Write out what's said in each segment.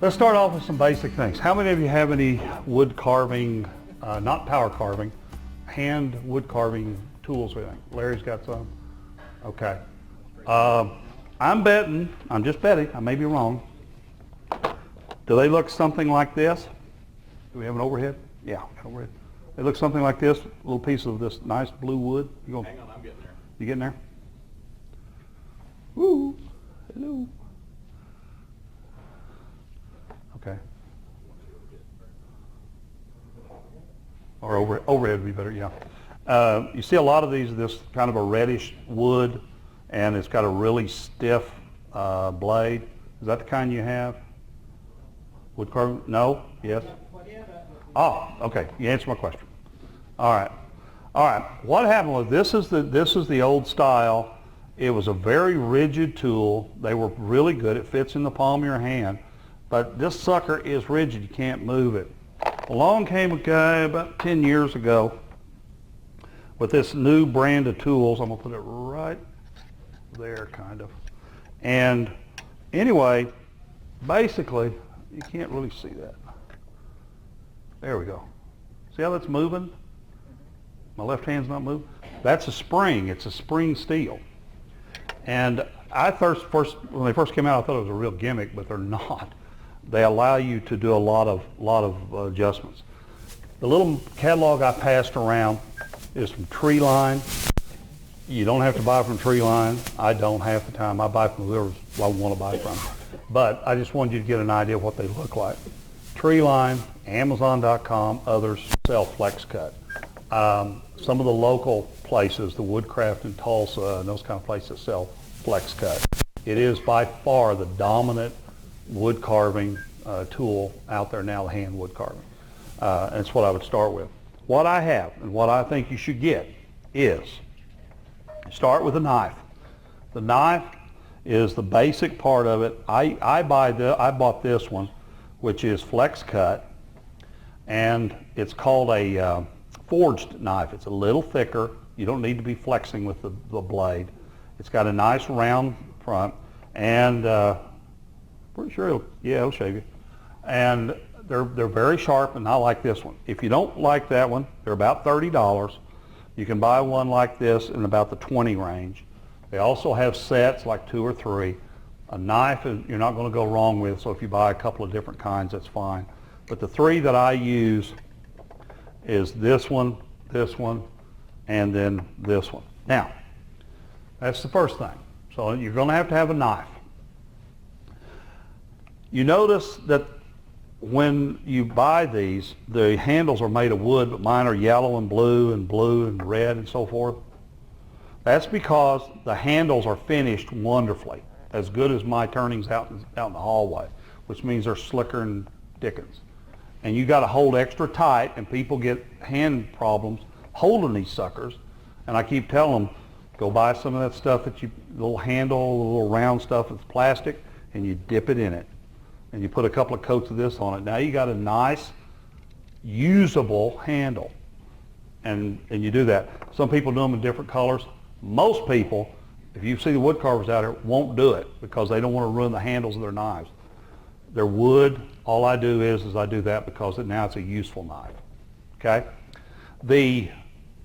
Let's start off with some basic things. How many of you have any wood carving, not power carving, hand wood carving tools or anything? Larry's got some? Okay. I'm just betting, I may be wrong. Do they look something like this? Do we have an overhead? Yeah, overhead. They look something like this, a little piece of this nice blue wood. Hang on, I'm getting there. You getting there? Ooh, hello. Okay. Or overhead would be better, yeah. You see a lot of these, this kind of a reddish wood, and it's got a really stiff blade. Is that the kind you have? Wood carving? No? Yes? Oh, okay. You answered my question. All right. All right. What happened was this is the old style. It was a very rigid tool. They were really good. It fits in the palm of your hand. But this sucker is rigid. You can't move it. Along came a guy about 10 years ago with this new brand of tools. I'm going to put it right there, kind of. And anyway, basically, you can't really see that. There we go. See how that's moving? My left hand's not moving. That's a spring. It's a spring steel. And when they first came out, I thought it was a real gimmick, but they're not. They allow you to do a lot of adjustments. The little catalog I passed around is from Tree Line. You don't have to buy from Tree Line. I don't half the time. I buy from whoever I want to buy from. But I just wanted you to get an idea of what they look like. Tree Line, Amazon.com, others sell Flexcut. Some of the local places, the Woodcraft in Tulsa and those kind of places sell Flexcut. It is by far the dominant wood carving tool out there now, the hand wood carving. And that's what I would start with. What I have and what I think you should get is start with a knife. The knife is the basic part of it. I bought this one, which is Flexcut, and it's called a forged knife. It's a little thicker. You don't need to be flexing with the blade. It's got a nice round front, and pretty sure it'll shave you. And they're very sharp, and I like this one. If you don't like that one, they're about $30. You can buy one like this in about the 20 range. They also have sets, like 2 or 3. A knife you're not going to go wrong with, so if you buy a couple of different kinds, that's fine. But the 3 that I use is this one, and then this one. Now, that's the first thing. So you're going to have a knife. You notice that when you buy these, the handles are made of wood, but mine are yellow and blue and red and so forth. That's because the handles are finished wonderfully, as good as my turnings out in the hallway, which means they're slicker than dickens. And you got to hold extra tight, and people get hand problems holding these suckers. And I keep telling them, go buy some of that stuff little handle, little round stuff that's plastic, and you dip it in it. And you put a couple of coats of this on it. Now you got a nice, usable handle. And you do that. Some people do them in different colors. Most people, if you see the wood carvers out there, won't do it because they don't want to ruin the handles of their knives. They're wood. All I do is I do that because now it's a useful knife. Okay? The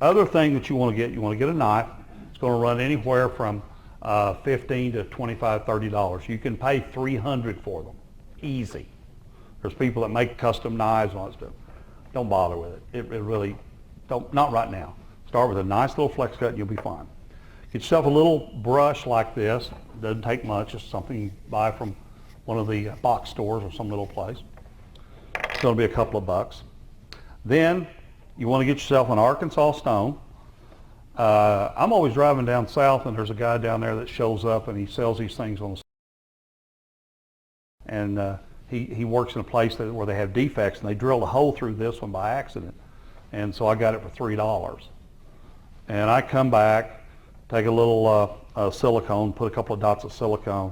other thing that you want to get a knife. It's going to run anywhere from $15 to $25, $30. You can pay $300 for them. Easy. There's people that make custom knives and all that stuff. Don't bother with it. It really don't. Not right now. Start with a nice little Flexcut and you'll be fine. Get yourself a little brush like this. Doesn't take much. It's something you buy from one of the box stores or some little place. It's going to be a couple of bucks. Then you want to get yourself an Arkansas stone. I'm always driving down south, and there's a guy down there that shows up and he sells these things on the and he works in a place where they have defects, and they drilled a hole through this one by accident, and so I got it for $3. And I come back, take a little silicone, put a couple of dots of silicone,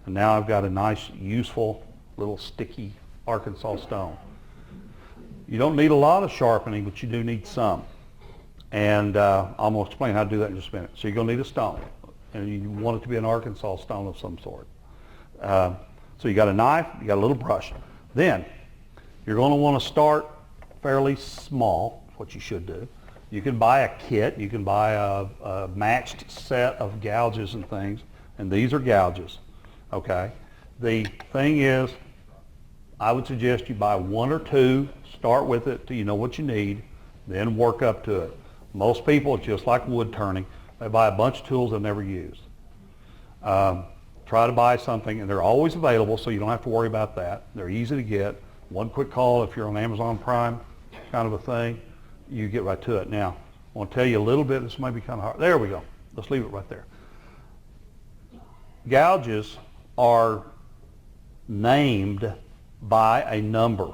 and now I've got a nice, useful, little sticky Arkansas stone. You don't need a lot of sharpening, but you do need some. And I'm going to explain how to do that in just a minute. So you're going to need a stone, and you want it to be an Arkansas stone of some sort. So you got a knife, you got a little brush. Then you're going to want to start fairly small, what you should do. You can buy a kit, you can buy a matched set of gouges and things, and these are gouges, okay? The thing is, I would suggest you buy one or two, start with it till you know what you need, then work up to it. Most people, just like wood turning, they buy a bunch of tools they'll never use. Try to buy something, and they're always available, so you don't have to worry about that. They're easy to get. One quick call if you're on Amazon Prime, kind of a thing, you get right to it. Now, I want to tell you a little bit, this might be kind of hard. There we go. Let's leave it right there. Gouges are named by a number.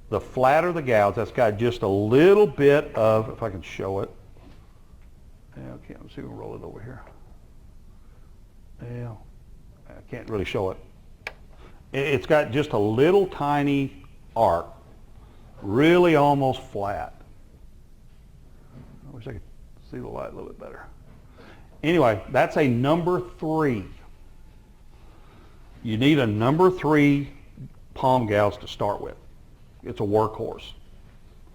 The flatter the gouge, that's got just a little bit of, if I can show it. Yeah, I can't see, we'll roll it over here. Yeah, I can't really show it. It's got just a little tiny arc, really almost flat. I wish I could see the light a little bit better. Anyway, that's a number 3. You need a number 3 palm gouge to start with. It's a workhorse.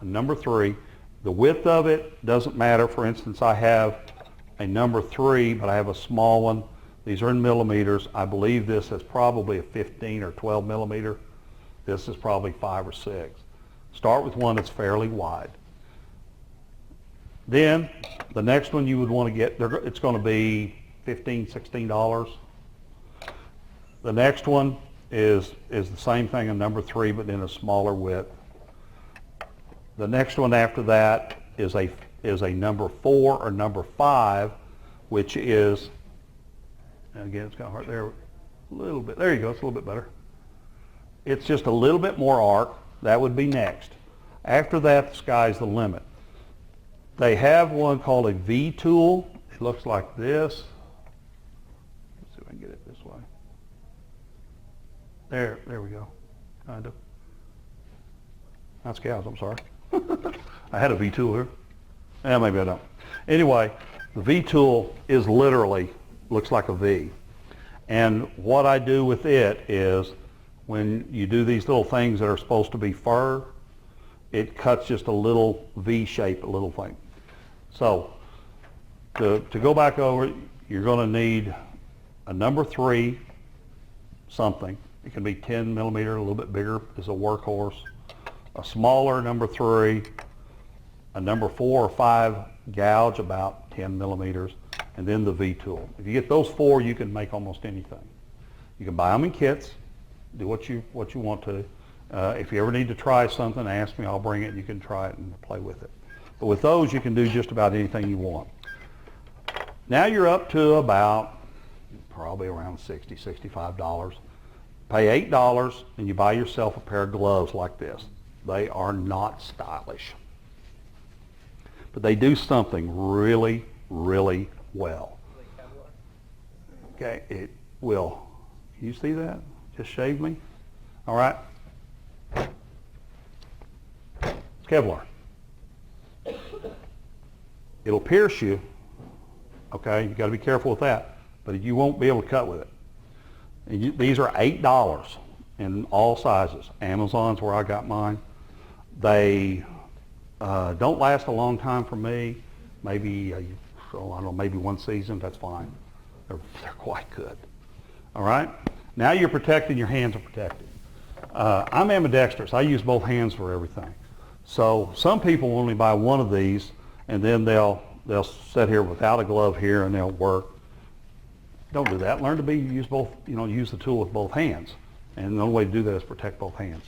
A number 3. The width of it doesn't matter. For instance, I have a number 3, but I have a small one. These are in millimeters. I believe this is probably a 15 or 12 millimeter. This is probably 5 or 6. Start with one that's fairly wide. Then the next one you would want to get, it's going to be $15, $16. The next one is the same thing, a number 3, but in a smaller width. The next one after that is a number 4 or number 5, which is, again, it's kind of hard there, a little bit. There you go, it's a little bit better. It's just a little bit more arc. That would be next. After that, the sky's the limit. They have one called a V tool. It looks like this. Let's see if I can get it this way. There we go. Kind of. Not gouge, I'm sorry. I had a V tool here. Yeah, maybe I don't. Anyway, the V tool is literally, looks like a V. And what I do with it is, when you do these little things that are supposed to be fur, it cuts just a little V shape, a little thing. So to go back over, you're going to need a number 3 something. It can be 10 millimeter, a little bit bigger is a workhorse. A smaller number 3, a number 4 or 5 gouge about 10 millimeters, and then the V tool. If you get those 4, you can make almost anything. You can buy them in kits. Do what you want to. If you ever need to try something, ask me. I'll bring it. You can try it and play with it. But with those, you can do just about anything you want. Now you're up to about probably around $60, $65. Pay $8 and you buy yourself a pair of gloves like this. They are not stylish, but they do something really, really well. Okay, it will. You see that? Just shave me. All right. It's Kevlar. It'll pierce you. Okay, you got to be careful with that, but you won't be able to cut with it. And these are $8 in all sizes. Amazon's where I got mine. They don't last a long time for me. Maybe, I don't know, maybe one season. That's fine. They're quite good. All right. Now you're protected. Your hands are protected. I'm ambidextrous. I use both hands for everything. So some people only buy one of these, and then they'll sit here without a glove here, and they'll work. Don't do that. Learn to use both. Use the tool with both hands, and the only way to do that is protect both hands.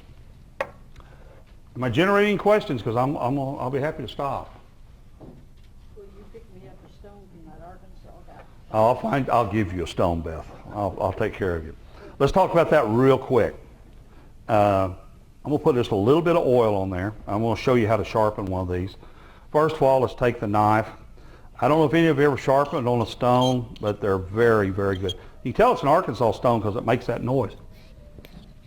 Am I generating questions? Because I'll be happy to stop. Will you pick me up a stone from that Arkansas guy? I'll give you a stone, Beth. I'll take care of you. Let's talk about that real quick. I'm going to put just a little bit of oil on there. I'm going to show you how to sharpen one of these. First of all, let's take the knife. I don't know if any of you ever sharpened on a stone, but they're very, very good. You can tell it's an Arkansas stone because it makes that noise.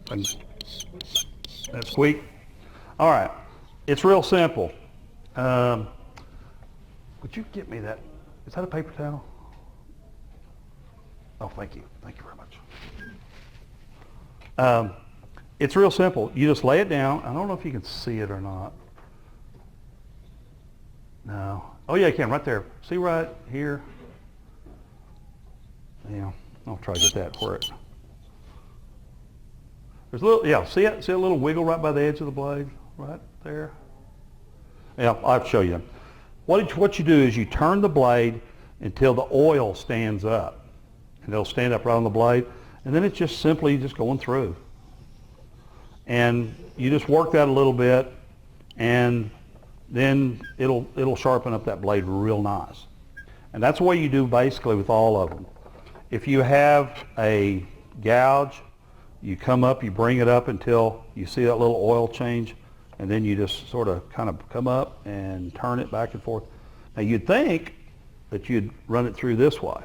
That squeak. All right. It's real simple. Would you get me that? Is that a paper towel? Oh, thank you. Thank you very much. It's real simple. You just lay it down. I don't know if you can see it or not. No. Oh yeah, you can, right there. See right here? Yeah, I'll try to get that where it, there's a little, yeah, see it? See a little wiggle right by the edge of the blade? Right there? Yeah, I'll show you. What you do is you turn the blade until the oil stands up. And it'll stand up right on the blade. And then it's just simply just going through. And you just work that a little bit, and then it'll sharpen up that blade real nice. And that's what you do basically with all of them. If you have a gouge, you come up, you bring it up until you see that little oil change, and then you just sort of kind of come up and turn it back and forth. Now you'd think that you'd run it through this way,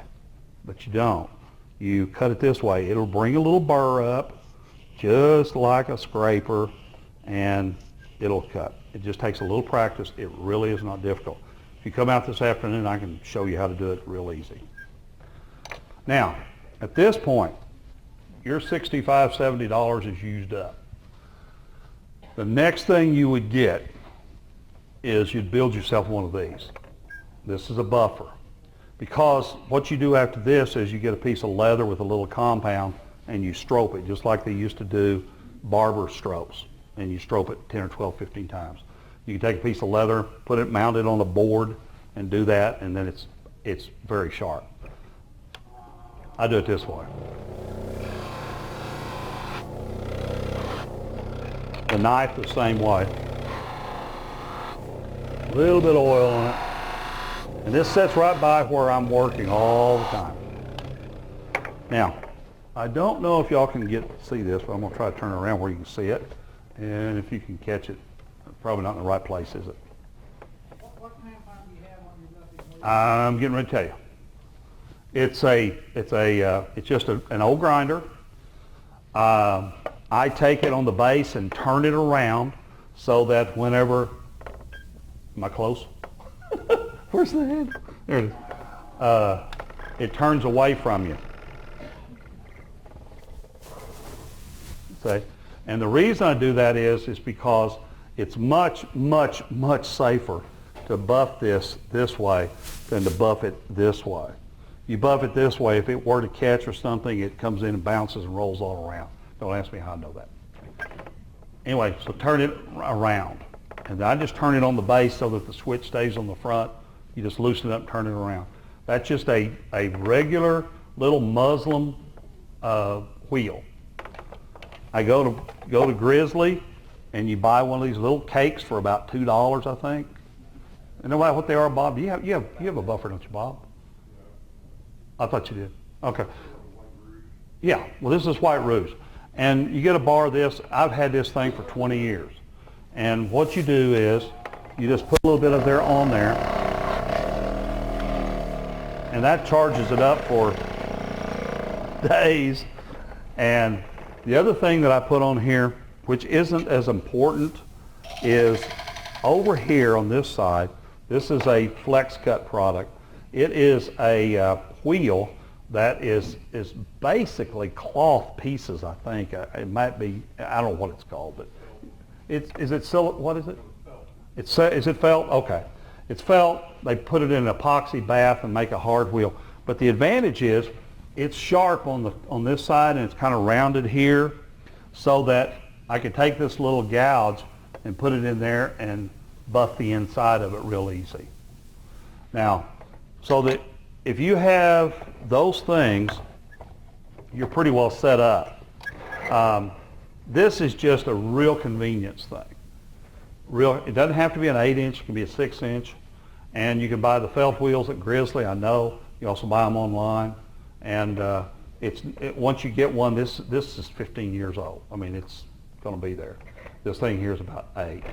but you don't. You cut it this way. It'll bring a little burr up, just like a scraper, and it'll cut. It just takes a little practice. It really is not difficult. If you come out this afternoon, I can show you how to do it real easy. Now, at this point, your $65, $70 is used up. The next thing you would get is you'd build yourself one of these. This is a buffer. Because what you do after this is you get a piece of leather with a little compound and you strope it, just like they used to do barber strokes. And you strope it 10 or 12, 15 times. You can take a piece of leather, put it, mount it on a board, and do that, and then it's very sharp. I do it this way. The knife the same way. A little bit of oil on it. And this sits right by where I'm working all the time. Now, I don't know if y'all can see this, but I'm going to try to turn it around where you can see it. And if you can catch it, probably not in the right place, is it? What compound do you have on your buffing? I'm getting ready to tell you. It's just an old grinder. I take it on the base and turn it around so that whenever, am I close? Where's the head? There it is. It turns away from you. See? And the reason I do that is because it's much, much, much safer to buff this way than to buff it this way. You buff it this way, if it were to catch or something, it comes in and bounces and rolls all around. Don't ask me how I know that. Anyway, so turn it around. And I just turn it on the base so that the switch stays on the front. You just loosen it up and turn it around. That's just a regular little Muslim wheel. I go to Grizzly, and you buy one of these little cakes for about $2, I think. And no matter what they are, Bob, you have a buffer, don't you, Bob? I thought you did. Okay. Yeah. Well, this is White Rouge, and you get a bar of this. I've had this thing for 20 years, and what you do is you just put a little bit of there on there, and that charges it up for days. And the other thing that I put on here, which isn't as important, is over here on this side. This is a Flexcut product. It is a wheel that is basically cloth pieces, I think. It might be, I don't know what it's called, but is it what is it? Is it felt? Okay. It's felt. They put it in an epoxy bath and make a hard wheel. But the advantage is it's sharp on this side, and it's kind of rounded here, so that I can take this little gouge and put it in there and buff the inside of it real easy. Now, so that if you have those things, you're pretty well set up. This is just a real convenience thing. It doesn't have to be an 8-inch, it can be a 6-inch. And you can buy the felt wheels at Grizzly, I know. You also buy them online. And once you get one, this is 15 years old. I mean, it's going to be there. This thing here is about 8.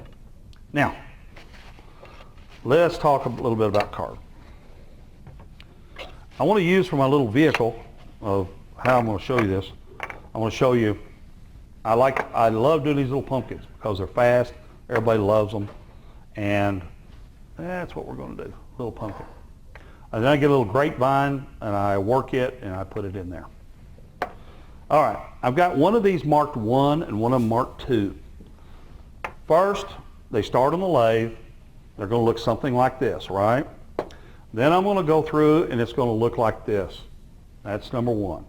Now, let's talk a little bit about carb. I want to use for my little vehicle of how I'm going to show you this. I want to show you, I love doing these little pumpkins because they're fast. Everybody loves them. And that's what we're going to do, little pumpkin. And then I get a little grapevine and I work it and I put it in there. All right, I've got one of these marked 1 and one of them marked 2. First, they start on the lathe. They're going to look something like this, right? Then I'm going to go through and it's going to look like this. That's number 1.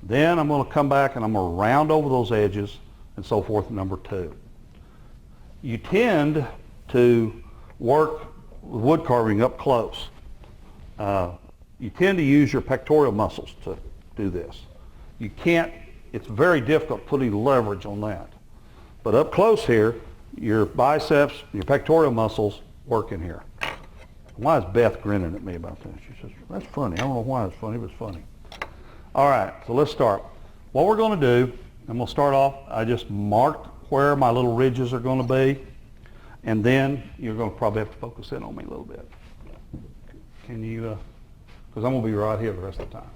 Then I'm going to come back and I'm going to round over those edges and so forth, number 2. You tend to work with wood carving up close. You tend to use your pectoral muscles to do this. You can't, it's very difficult putting leverage on that. But up close here, your biceps, your pectoral muscles work in here. Why is Beth grinning at me about this? She says, that's funny. I don't know why it's funny, but it's funny. All right, so let's start. What we're going to do, I'm going to start off, I just marked where my little ridges are going to be, and then you're going to probably have to focus in on me a little bit. Can you, because I'm going to be right here the rest of the time.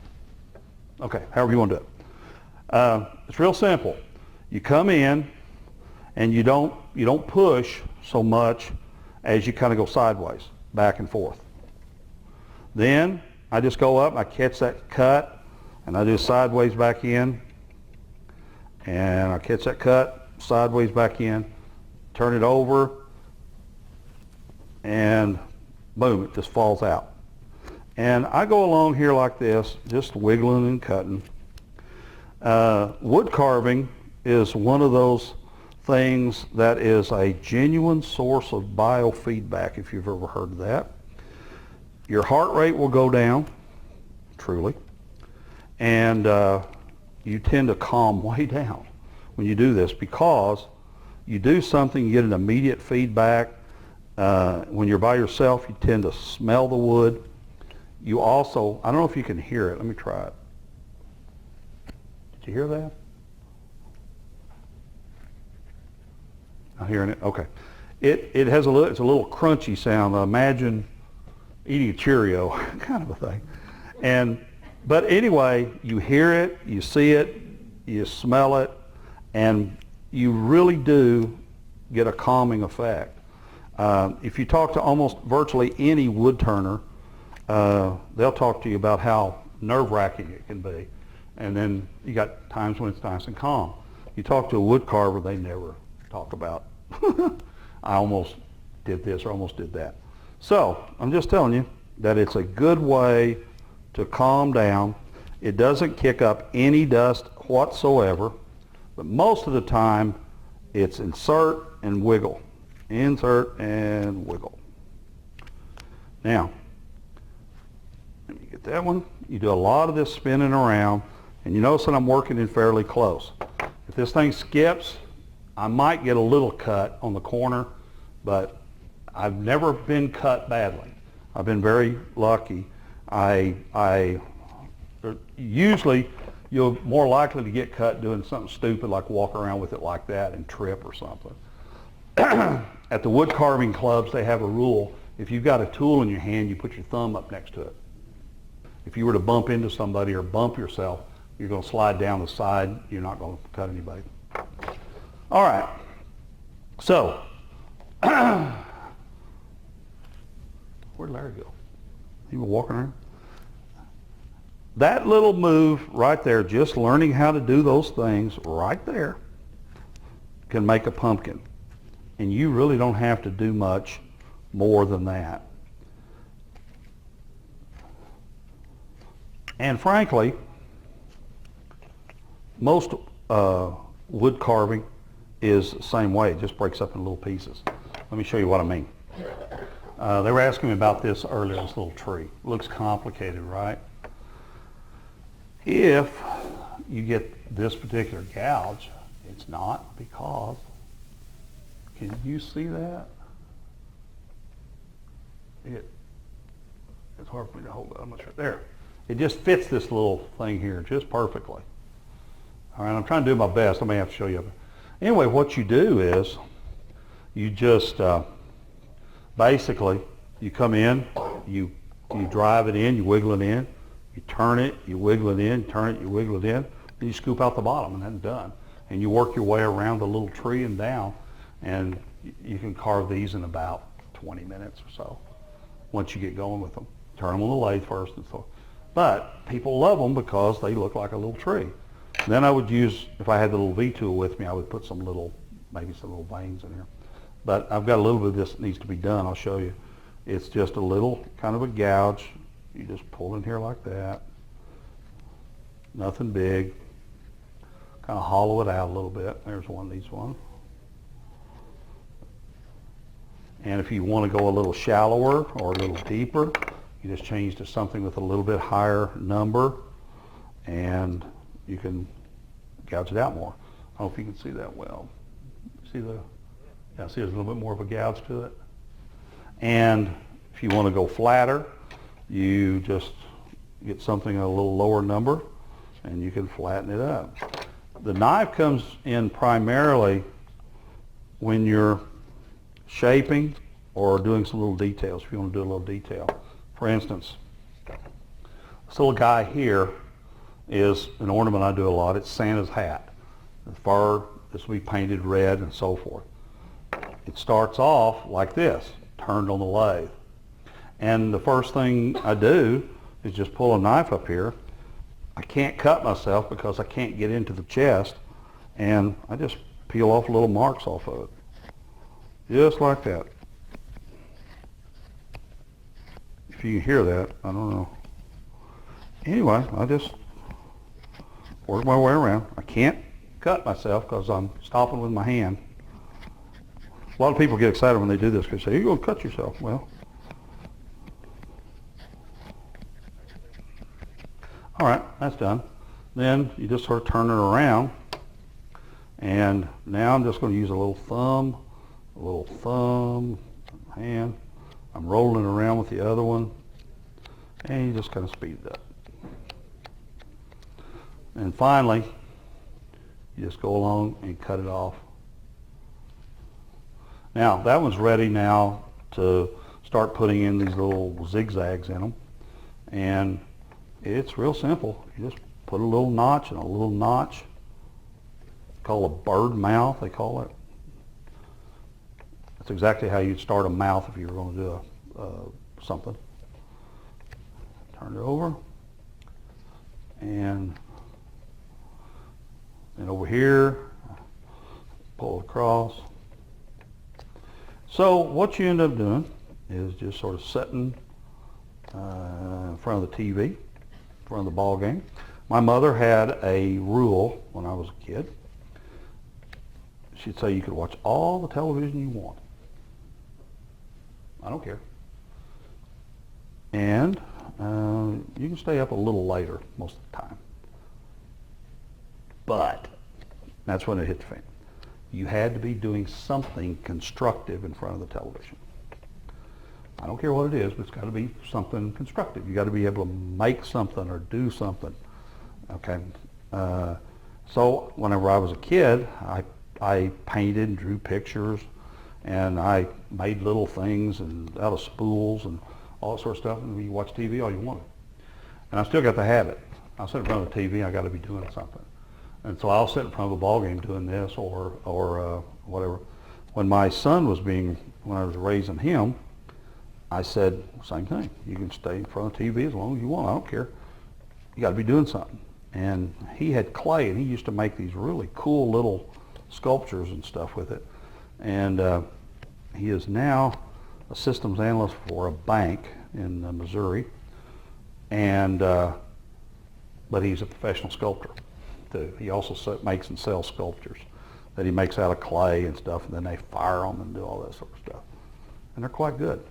Okay, however you want to do it. It's real simple. You come in and you don't push so much as you kind of go sideways, back and forth. Then I just go up, I catch that cut, and I do sideways back in, and I catch that cut, sideways back in, turn it over, and boom, it just falls out. And I go along here like this, just wiggling and cutting. Wood carving is one of those things that is a genuine source of biofeedback, if you've ever heard of that. Your heart rate will go down, truly, and you tend to calm way down when you do this because you do something, you get an immediate feedback. When you're by yourself, you tend to smell the wood. You also, I don't know if you can hear it. Let me try it. Did you hear that? I'm hearing it. Okay. It has a little, it's a little crunchy sound. Imagine eating a Cheerio, kind of a thing. But anyway, you hear it, you see it, you smell it, and you really do get a calming effect. If you talk to almost virtually any wood turner, they'll talk to you about how nerve-wracking it can be. And then you got times when it's nice and calm. You talk to a wood carver, they never talk about, I almost did this or almost did that. So I'm just telling you that it's a good way to calm down. It doesn't kick up any dust whatsoever, but most of the time it's insert and wiggle. Insert and wiggle. Now, let me get that one. You do a lot of this spinning around, and you notice that I'm working in fairly close. If this thing skips, I might get a little cut on the corner, but I've never been cut badly. I've been very lucky. Usually you're more likely to get cut doing something stupid like walk around with it like that and trip or something. At the wood carving clubs, they have a rule. If you've got a tool in your hand, you put your thumb up next to it. If you were to bump into somebody or bump yourself, you're going to slide down the side. You're not going to cut anybody. All right. So, where'd Larry go? He was walking around. That little move right there, just learning how to do those things right there, can make a pumpkin. And you really don't have to do much more than that. And frankly, most wood carving is the same way. It just breaks up in little pieces. Let me show you what I mean. They were asking me about this earlier, this little tree. It looks complicated, right? If you get this particular gouge, it's not because, can you see that? It's hard for me to hold that much right there. It just fits this little thing here just perfectly. All right, I'm trying to do my best. I may have to show you. Anyway, what you do is you just basically, you come in, you drive it in, you wiggle it in, you turn it, you wiggle it in, turn it, you wiggle it in, and you scoop out the bottom, and that's done. And you work your way around the little tree and down, and you can carve these in about 20 minutes or so once you get going with them. Turn them on the lathe first and so. But people love them because they look like a little tree. Then I would use, if I had the little V tool with me, I would put some little, maybe some little veins in here. But I've got a little bit of this that needs to be done. I'll show you. It's just a little kind of a gouge. You just pull in here like that. Nothing big. Kind of hollow it out a little bit. There's one, needs one. And if you want to go a little shallower or a little deeper, you just change to something with a little bit higher number, and you can gouge it out more. I don't know if you can see that well. See the, yeah, see there's a little bit more of a gouge to it. And if you want to go flatter, you just get something at a little lower number, and you can flatten it up. The knife comes in primarily when you're shaping or doing some little details, if you want to do a little detail. For instance, this little guy here is an ornament I do a lot. It's Santa's hat. The fur, this will be painted red and so forth. It starts off like this, turned on the lathe. And the first thing I do is just pull a knife up here. I can't cut myself because I can't get into the chest, and I just peel off little marks off of it. Just like that. If you can hear that, I don't know. Anyway, I just work my way around. I can't cut myself because I'm stopping with my hand. A lot of people get excited when they do this because they say, you're going to cut yourself. Well, all right, that's done. Then you just sort of turn it around, and now I'm just going to use a little thumb, hand. I'm rolling it around with the other one, and you just kind of speed it up. And finally, you just go along and cut it off. Now, that one's ready now to start putting in these little zigzags in them. And it's real simple. You just put a little notch and a little notch. It's called a bird mouth, they call it. That's exactly how you'd start a mouth if you were going to do something. Turn it over. And over here, pull it across. So what you end up doing is just sort of sitting in front of the TV, in front of the ball game. My mother had a rule when I was a kid. She'd say you could watch all the television you want. I don't care. And you can stay up a little later most of the time. But that's when it hit the fan. You had to be doing something constructive in front of the television. I don't care what it is, but it's got to be something constructive. You got to be able to make something or do something. Okay. So whenever I was a kid, I painted and drew pictures, and I made little things and out of spools and all that sort of stuff. And you watch TV all you want. And I still got the habit. I sit in front of the TV, I got to be doing something. And so I'll sit in front of a ball game doing this or whatever. When my son was when I was raising him, I said, same thing. You can stay in front of the TV as long as you want. I don't care. You got to be doing something. And he had clay, and he used to make these really cool little sculptures and stuff with it. And he is now a systems analyst for a bank in Missouri. And but he's a professional sculptor too. He also makes and sells sculptures that he makes out of clay and stuff, and then they fire them and do all that sort of stuff. And they're quite good.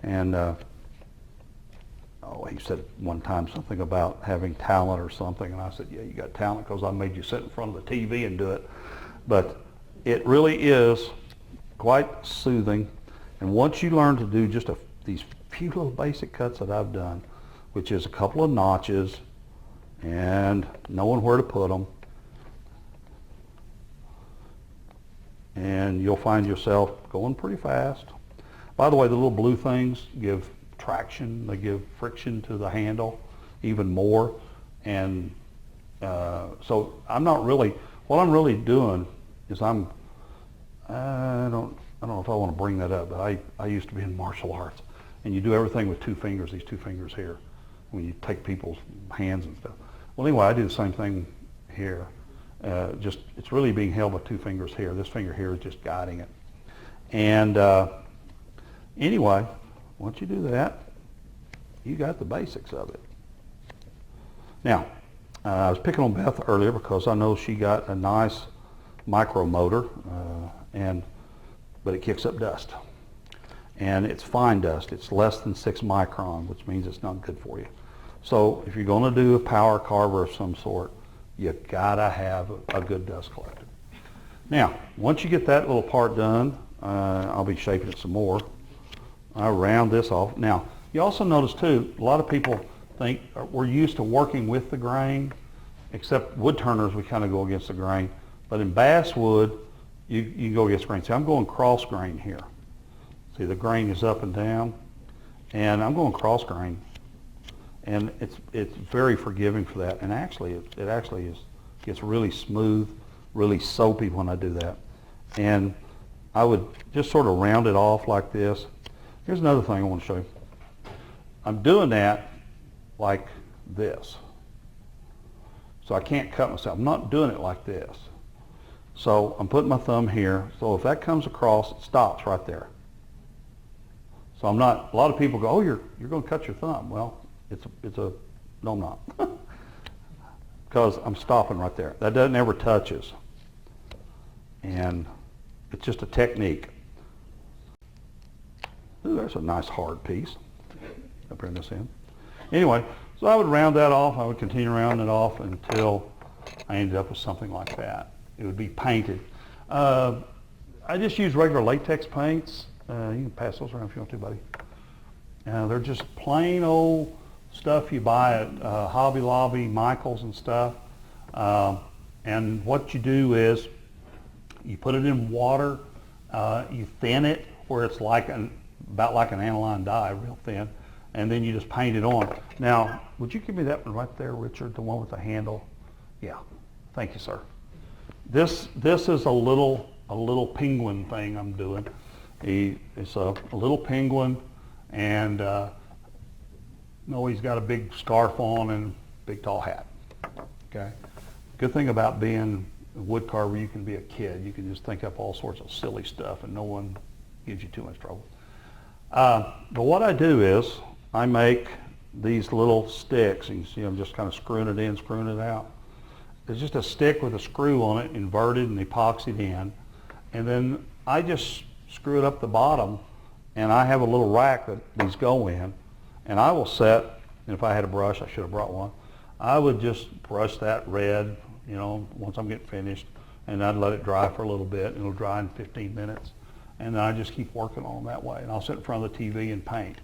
And he said one time something about having talent or something, and I said, yeah, you got talent because I made you sit in front of the TV and do it. But it really is quite soothing. And once you learn to do just these few little basic cuts that I've done, which is a couple of notches and knowing where to put them, and you'll find yourself going pretty fast. By the way, the little blue things give traction, they give friction to the handle even more. And so what I'm really doing is I don't know if I want to bring that up, but I used to be in martial arts, and you do everything with two fingers, these two fingers here, when you take people's hands and stuff. Well, anyway, I do the same thing here. It's really being held by two fingers here. This finger here is just guiding it. And anyway, once you do that, you got the basics of it. Now, I was picking on Beth earlier because I know she got a nice micro motor, but it kicks up dust. And it's fine dust. It's less than 6 micron, which means it's not good for you. So if you're going to do a power carver of some sort, you gotta have a good dust collector. Now, once you get that little part done, I'll be shaping it some more. I round this off. Now, you also notice too, a lot of people think we're used to working with the grain, except Woodturners we kind of go against the grain. But in basswood, you go against grain. See, I'm going cross grain here. See, the grain is up and down, and I'm going cross grain. And it's very forgiving for that. And actually, it actually gets really smooth, really soapy when I do that. And I would just sort of round it off like this. Here's another thing I want to show you. I'm doing that like this. So I can't cut myself. I'm not doing it like this. So I'm putting my thumb here. So if that comes across, it stops right there. So I'm not, a lot of people go, oh, you're going to cut your thumb. Well, no, I'm not. Because I'm stopping right there. That doesn't ever touches. And it's just a technique. Ooh, there's a nice hard piece. I'll bring this in. Anyway, so I would round that off. I would continue rounding it off until I ended up with something like that. It would be painted. I just use regular latex paints. You can pass those around if you want to, buddy. They're just plain old stuff you buy at Hobby Lobby, Michael's and stuff. And what you do is you put it in water, you thin it where it's like about like an aniline dye, real thin, and then you just paint it on. Now, would you give me that one right there, Richard, the one with the handle? Yeah, thank you, sir. This is a little penguin thing I'm doing. It's a little penguin, and he's got a big scarf on and a big tall hat. Okay. Good thing about being a wood carver, you can be a kid. You can just think up all sorts of silly stuff, and no one gives you too much trouble. But what I do is I make these little sticks. You can see I'm just kind of screwing it in, screwing it out. There's just a stick with a screw on it, inverted and epoxied in, and then I just screw it up the bottom, and I have a little rack that these go in, and I will set, and if I had a brush, I should have brought one, I would just brush that red, once I'm getting finished, and I'd let it dry for a little bit, and it'll dry in 15 minutes, and then I just keep working on them that way, and I'll sit in front of the TV and paint.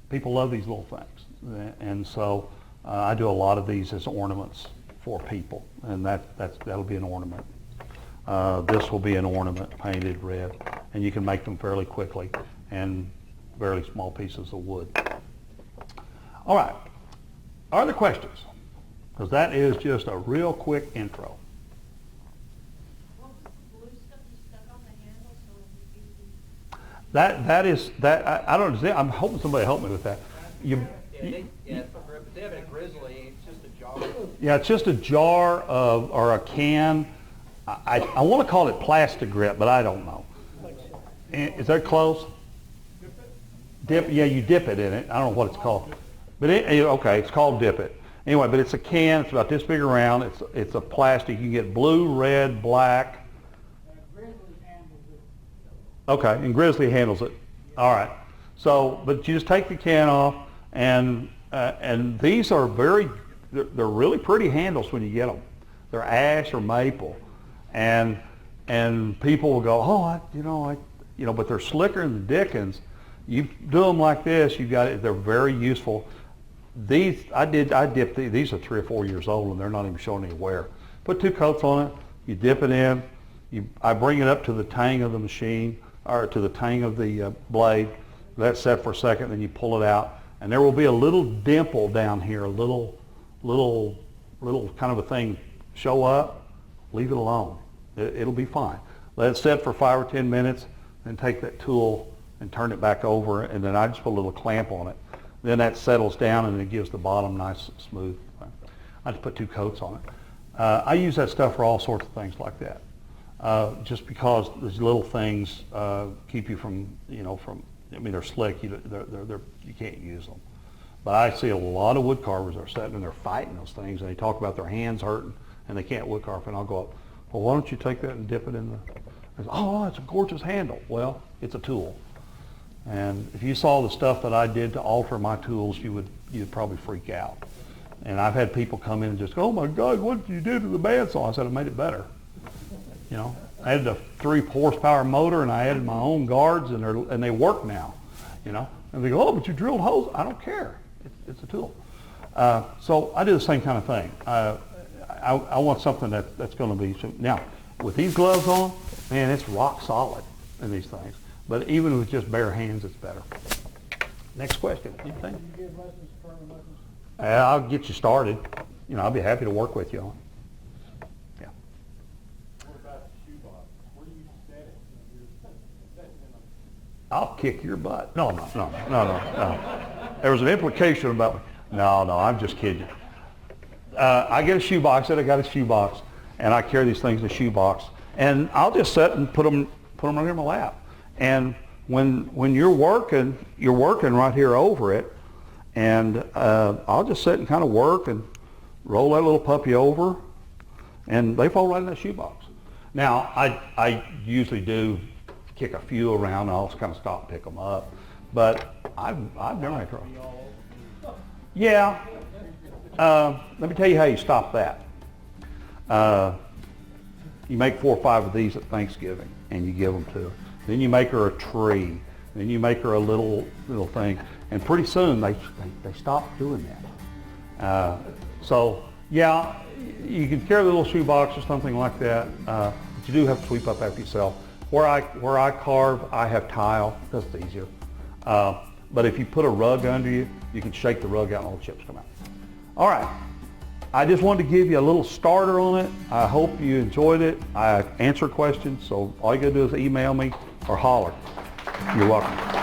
People love these little things, and so I do a lot of these as ornaments for people, and that'll be an ornament. This will be an ornament, painted red, and you can make them fairly quickly, and fairly small pieces of wood. All right, are there questions? Because that is just a real quick intro. I don't understand. I'm hoping somebody help me with that. They have it in grizzly. It's just a jar. Yeah, it's just a jar or a can. I want to call it plastic grip, but I don't know. Is that close? Dip. Yeah, you dip it in it. I don't know what it's called, but okay, it's called dip it. Anyway, but it's a can. It's about this big around. It's a plastic. You can get blue, red, black. Okay, and Grizzly handles it. All right. So, but you just take the can off, and these are they're really pretty handles when you get them. They're ash or maple, and people will go, oh, but they're slicker than the dickens. You do them like this, you got it. They're very useful. These I dipped these are 3 or 4 years old, and they're not even showing any wear. Put 2 coats on it. You dip it in. I bring it up to the tang of the machine, or to the tang of the blade. Let it set for a second, then you pull it out, and there will be a little dimple down here, a little kind of a thing show up. Leave it alone. It'll be fine. Let it set for 5 or 10 minutes, then take that tool and turn it back over, and then I just put a little clamp on it. Then that settles down, and it gives the bottom nice, smooth. I just put 2 coats on it. I use that stuff for all sorts of things like that. Just because these little things keep you from, I mean, they're slick, you can't use them. But I see a lot of wood carvers that are sitting and they're fighting those things, and they talk about their hands hurting and they can't wood carve, and I'll go up, well, why don't you take that and dip it in the, oh, it's a gorgeous handle. Well, it's a tool. And if you saw the stuff that I did to alter my tools, you'd probably freak out. And I've had people come in and just go, oh my God, what did you do to the bandsaw? I said, I made it better. I added a 3 horsepower motor, and I added my own guards, and they work now. And they go, oh, but you drilled holes. I don't care. It's a tool. So I do the same kind of thing. I want something that's going to be, now with these gloves on, man, it's rock solid in these things. But even with just bare hands, it's better. Next question. Anything? You give lessons, carving lessons? I'll get you started. I'll be happy to work with you on it. Yeah. What about the shoebox? Where do you set it? You're setting in I'll kick your butt. No. There was an implication about, no, I'm just kidding. I get a shoebox, I got a shoebox, and I carry these things in a shoebox, and I'll just sit and put them right here in my lap. And when you're working right here over it, and I'll just sit and kind of work and roll that little puppy over, and they fall right in that shoebox. Now, I usually do kick a few around, and I'll just kind of stop and pick them up, but I've never had trouble. Yeah. Let me tell you how you stop that. You make 4 or 5 of these at Thanksgiving, and you give them to her. Then you make her a tree. Then you make her a little thing, and pretty soon they stop doing that. So yeah, you can carry a little shoebox or something like that, but you do have to sweep up after yourself. Where I carve, I have tile. That's easier. But if you put a rug under you, you can shake the rug out and all the chips come out. All right. I just wanted to give you a little starter on it. I hope you enjoyed it. I answer questions, so all you gotta do is email me or holler. You're welcome.